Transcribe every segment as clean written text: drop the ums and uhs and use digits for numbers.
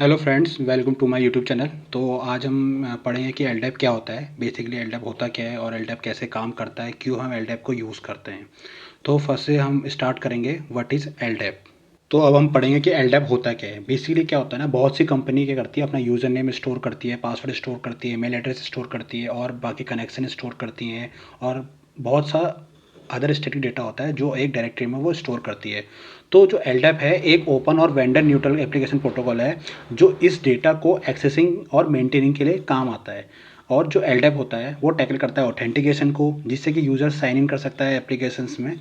Hello friends, welcome to my YouTube channel. तो आज हम पढ़ेंगे कि एलडैप क्या होता है। बेसिकली एलडैप होता क्या है और एलडैप कैसे काम करता है, क्यों हम एलडैप को यूज़ करते हैं। तो फर्स्ट से हम स्टार्ट करेंगे व्हाट इज़ एलडैप। तो अब हम पढ़ेंगे कि एलडैप होता क्या है। बेसिकली क्या होता है ना, बहुत सी कंपनी क्या करती है, अपना यूज़र नेम स्टोर करती है, पासवर्ड स्टोर करती है, मेल एड्रेस स्टोर करती है और बाकी कनेक्शन स्टोर करती हैं और बहुत सा अदर स्टैटिक डेटा होता है जो एक डायरेक्टरी में वो स्टोर करती है। तो जो एलडैप है एक ओपन और वेंडर न्यूट्रल एप्लीकेशन प्रोटोकॉल है जो इस डेटा को एक्सेसिंग और मेंटेनिंग के लिए काम आता है। और जो एलडैप होता है वो टैकल करता है ऑथेंटिकेशन को, जिससे कि यूज़र साइन इन कर सकता है एप्लीकेशंस में।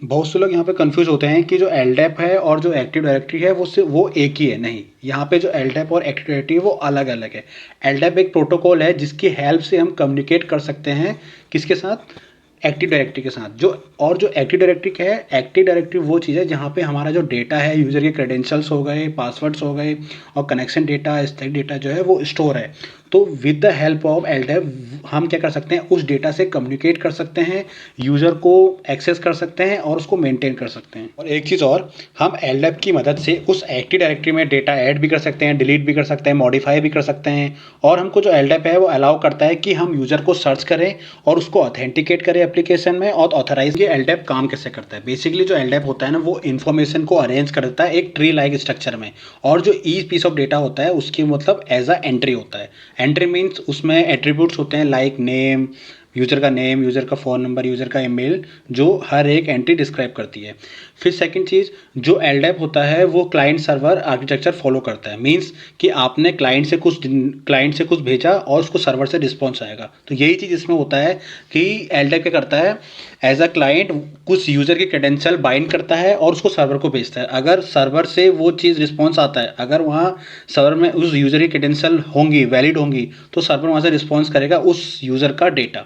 बहुत से लोग यहाँ पे कंफ्यूज होते हैं कि जो एलडैप है और जो एक्टिव डायरेक्टरी है वो एक ही है। नहीं, यहाँ पे जो एलडैप और एक्टिव डायरेक्टरी है वो अलग अलग है। एलडैप एक प्रोटोकॉल है जिसकी हेल्प से हम कम्युनिकेट कर सकते हैं किसके साथ, एक्टिव डायरेक्टरी के साथ। जो एक्टिव डायरेक्टरी क्या है, एक्टिव डायरेक्टरी वो चीज़ है जहाँ पे हमारा जो डेटा है, यूज़र के क्रेडेंशियल्स हो गए, पासवर्ड्स हो गए और कनेक्शन डेटा, स्टैटिक डेटा जो है वो स्टोर है। तो with the help of LDAP हम क्या कर सकते हैं, उस डेटा से कम्युनिकेट कर सकते हैं, यूज़र को एक्सेस कर सकते हैं और उसको मेंटेन कर सकते हैं। और एक चीज़ और, हम एलडैप की मदद से उस एक्टिव डायरेक्टरी में डेटा ऐड भी कर सकते हैं, डिलीट भी कर सकते हैं, मॉडिफाई भी कर सकते हैं। और हमको जो एलडैप है वो अलाउ करता है कि हम यूज़र को सर्च करें और उसको ऑथेंटिकेट करें एप्लीकेशन में और ऑथराइज। ये एलडैप काम कैसे करता है, बेसिकली जो एलडैप होता है ना वो इन्फॉर्मेशन को अरेंज कर देता है एक ट्री लाइक स्ट्रक्चर में। और जो ईच पीस ऑफ डेटा होता है उसकी मतलब एज अ एंट्री होता है। एंट्री मीन्स उसमें एट्रीब्यूट्स होते हैं लाइक नेम, नेम, यूज़र का फ़ोन नंबर, यूज़र का ईमेल, जो हर एक एंट्री डिस्क्राइब करती है। फिर सेकंड चीज़, जो एलडैप होता है वो क्लाइंट सर्वर आर्किटेक्चर फॉलो करता है। मीन्स कि आपने क्लाइंट से कुछ भेजा और उसको सर्वर से रिस्पॉन्स आएगा। तो यही चीज़ इसमें होता है कि एलडैप क्या करता है, एज अ क्लाइंट कुछ यूज़र के क्रेडेंशियल बाइंड करता है और उसको सर्वर को भेजता है। अगर सर्वर से वो चीज़ रिस्पॉन्स आता है, अगर वहाँ सर्वर में उस यूज़र की क्रेडेंशियल होंगी, वैलिड होंगी, तो सर्वर वहाँ से रिस्पॉन्स करेगा उस यूज़र का डेटा।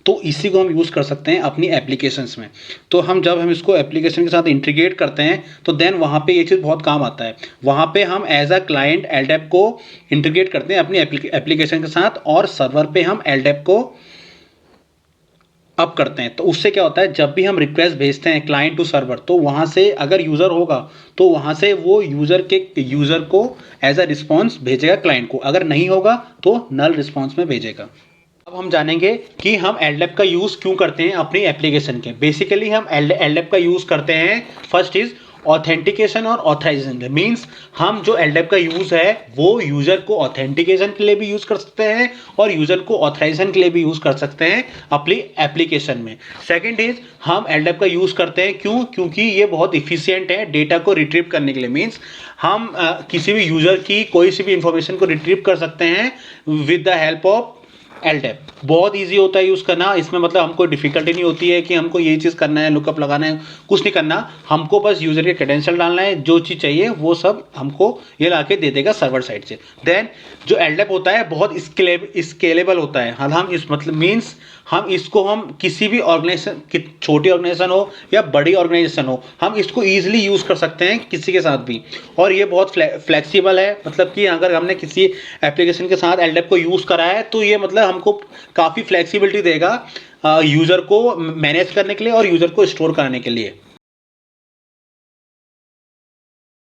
तो इसी को हम यूज़ कर सकते हैं अपनी एप्लीकेशंस में। तो जब हम इसको एप्लीकेशन के साथ इंटीग्रेट करते हैं तो देन वहाँ पे ये चीज़ बहुत काम आता है। वहाँ पे हम एज अ क्लाइंट एलडैप को इंटीग्रेट करते हैं अपनी एप्लीकेशन के साथ और सर्वर पे हम एलडैप को अप करते हैं। तो उससे क्या होता है, जब भी हम रिक्वेस्ट भेजते हैं क्लाइंट टू सर्वर, तो वहाँ से अगर यूज़र होगा तो वहाँ से वो यूज़र को एज अ रिस्पॉन्स भेजेगा क्लाइंट को, अगर नहीं होगा तो नल रिस्पॉन्स में भेजेगा। अब हम जानेंगे कि हम एलडैप का यूज़ क्यों करते हैं अपनी एप्लीकेशन के। बेसिकली हम एलडैप का यूज़ करते हैं, फर्स्ट इज ऑथेंटिकेशन और ऑथराइजेशन। मीन्स हम जो एलडैप का यूज़ है वो यूज़र को ऑथेंटिकेशन के लिए भी यूज़ कर सकते हैं और यूज़र को ऑथराइजेशन के लिए भी यूज़ कर सकते हैं अपनी एप्लीकेशन में। सेकंड इज हम एलडैप का यूज़ करते हैं क्योंकि ये बहुत इफिशियंट है डेटा को रिट्रीव करने के लिए। मीन्स हम किसी भी यूज़र की कोई सी भी इंफॉर्मेशन को रिट्रीव कर सकते हैं with the help of LDAP. बहुत इजी होता है यूज़ करना, इसमें मतलब हमको डिफिकल्टी नहीं होती है कि हमको ये चीज़ करना है, लुकअप लगाना है, कुछ नहीं करना। हमको बस यूज़र के क्रेडेंशियल डालना है, जो चीज़ चाहिए वो सब हमको ये ला के दे देगा सर्वर साइड से। देन जो एलडैप होता है बहुत स्केलेबल होता है। हम इस मतलब मीन्स हम किसी भी ऑर्गेनाइजेशन, छोटी ऑर्गेनाइजेशन हो या बड़ी ऑर्गेनाइजेशन हो, हम इसको ईजिली यूज़ कर सकते हैं किसी के साथ भी। और ये बहुत फ्लेक्सिबल है, मतलब कि अगर हमने किसी एप्लीकेशन के साथ एलडैप को यूज़ करा है तो ये मतलब हमको काफ़ी फ्लेक्सिबिलिटी देगा यूज़र को मैनेज करने के लिए और यूज़र को स्टोर करने के लिए।